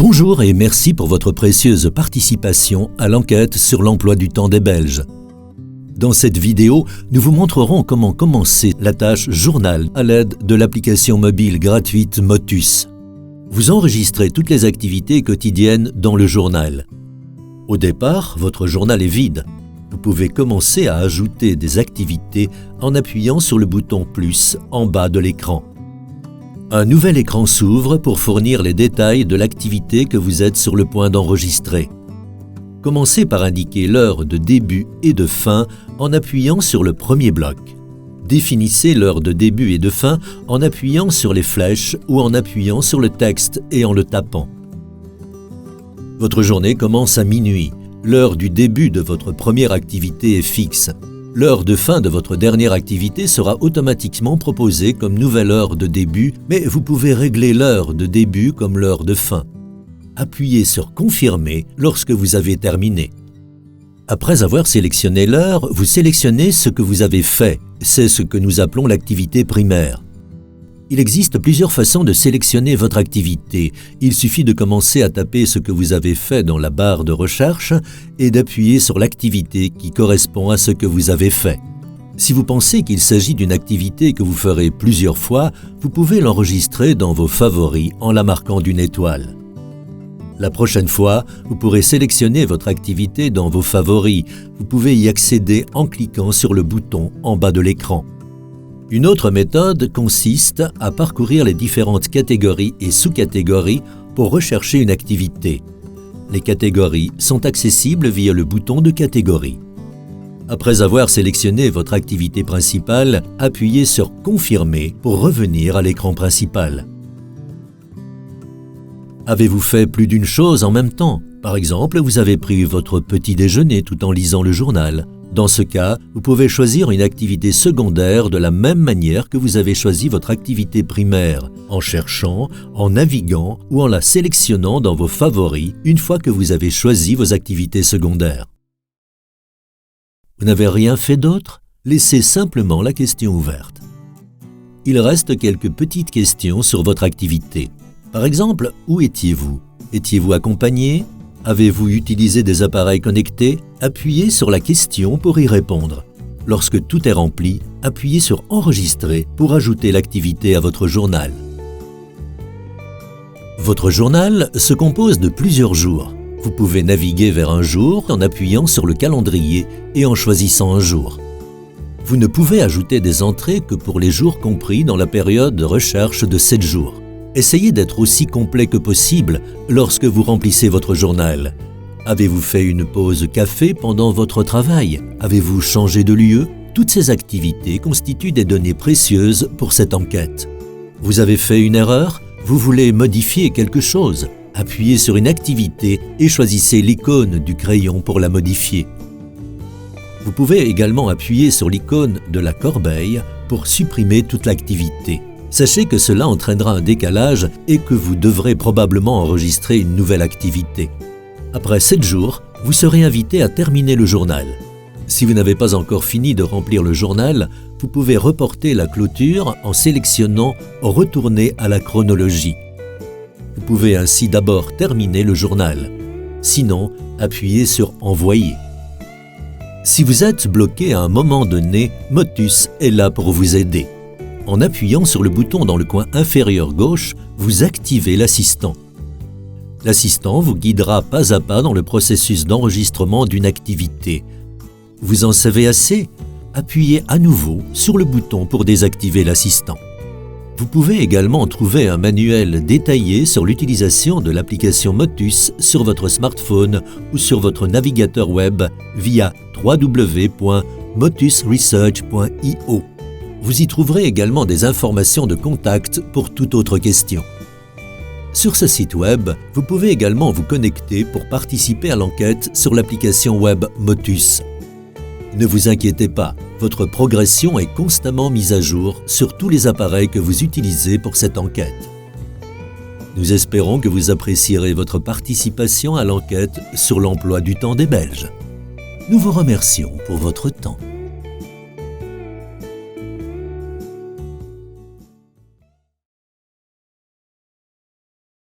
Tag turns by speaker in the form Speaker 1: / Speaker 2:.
Speaker 1: Bonjour et merci pour votre précieuse participation à l'enquête sur l'emploi du temps des Belges. Dans cette vidéo, nous vous montrerons comment commencer la tâche journal à l'aide de l'application mobile gratuite Motus. Vous enregistrez toutes les activités quotidiennes dans le journal. Au départ, votre journal est vide. Vous pouvez commencer à ajouter des activités en appuyant sur le bouton « plus » en bas de l'écran. Un nouvel écran s'ouvre pour fournir les détails de l'activité que vous êtes sur le point d'enregistrer. Commencez par indiquer l'heure de début et de fin en appuyant sur le premier bloc. Définissez l'heure de début et de fin en appuyant sur les flèches ou en appuyant sur le texte et en le tapant. Votre journée commence à minuit. L'heure du début de votre première activité est fixe. L'heure de fin de votre dernière activité sera automatiquement proposée comme nouvelle heure de début, mais vous pouvez régler l'heure de début comme l'heure de fin. Appuyez sur « Confirmer » lorsque vous avez terminé. Après avoir sélectionné l'heure, vous sélectionnez ce que vous avez fait. C'est ce que nous appelons l'activité primaire. Il existe plusieurs façons de sélectionner votre activité. Il suffit de commencer à taper ce que vous avez fait dans la barre de recherche et d'appuyer sur l'activité qui correspond à ce que vous avez fait. Si vous pensez qu'il s'agit d'une activité que vous ferez plusieurs fois, vous pouvez l'enregistrer dans vos favoris en la marquant d'une étoile. La prochaine fois, vous pourrez sélectionner votre activité dans vos favoris. Vous pouvez y accéder en cliquant sur le bouton en bas de l'écran. Une autre méthode consiste à parcourir les différentes catégories et sous-catégories pour rechercher une activité. Les catégories sont accessibles via le bouton de catégorie. Après avoir sélectionné votre activité principale, appuyez sur « Confirmer » pour revenir à l'écran principal. Avez-vous fait plus d'une chose en même temps? Par exemple, vous avez pris votre petit déjeuner tout en lisant le journal. Dans ce cas, vous pouvez choisir une activité secondaire de la même manière que vous avez choisi votre activité primaire, en cherchant, en naviguant ou en la sélectionnant dans vos favoris une fois que vous avez choisi vos activités secondaires. Vous n'avez rien fait d'autre? Laissez simplement la question ouverte. Il reste quelques petites questions sur votre activité. Par exemple, où étiez-vous? Étiez-vous accompagné? Avez-vous utilisé des appareils connectés? Appuyez sur la question pour y répondre. Lorsque tout est rempli, appuyez sur « Enregistrer » pour ajouter l'activité à votre journal. Votre journal se compose de plusieurs jours. Vous pouvez naviguer vers un jour en appuyant sur le calendrier et en choisissant un jour. Vous ne pouvez ajouter des entrées que pour les jours compris dans la période de recherche de 7 jours. Essayez d'être aussi complet que possible lorsque vous remplissez votre journal. Avez-vous fait une pause café pendant votre travail? Avez-vous changé de lieu? Toutes ces activités constituent des données précieuses pour cette enquête. Vous avez fait une erreur? Vous voulez modifier quelque chose? Appuyez sur une activité et choisissez l'icône du crayon pour la modifier. Vous pouvez également appuyer sur l'icône de la corbeille pour supprimer toute l'activité. Sachez que cela entraînera un décalage et que vous devrez probablement enregistrer une nouvelle activité. Après 7 jours, vous serez invité à terminer le journal. Si vous n'avez pas encore fini de remplir le journal, vous pouvez reporter la clôture en sélectionnant « Retourner à la chronologie ». Vous pouvez ainsi d'abord terminer le journal. Sinon, appuyez sur « Envoyer ». Si vous êtes bloqué à un moment donné, Motus est là pour vous aider. En appuyant sur le bouton dans le coin inférieur gauche, vous activez l'assistant. L'assistant vous guidera pas à pas dans le processus d'enregistrement d'une activité. Vous en savez assez? Appuyez à nouveau sur le bouton pour désactiver l'assistant. Vous pouvez également trouver un manuel détaillé sur l'utilisation de l'application Motus sur votre smartphone ou sur votre navigateur web via www.motusresearch.io. Vous y trouverez également des informations de contact pour toute autre question. Sur ce site web, vous pouvez également vous connecter pour participer à l'enquête sur l'application web Motus. Ne vous inquiétez pas, votre progression est constamment mise à jour sur tous les appareils que vous utilisez pour cette enquête. Nous espérons que vous apprécierez votre participation à l'enquête sur l'emploi du temps des Belges. Nous vous remercions pour votre temps.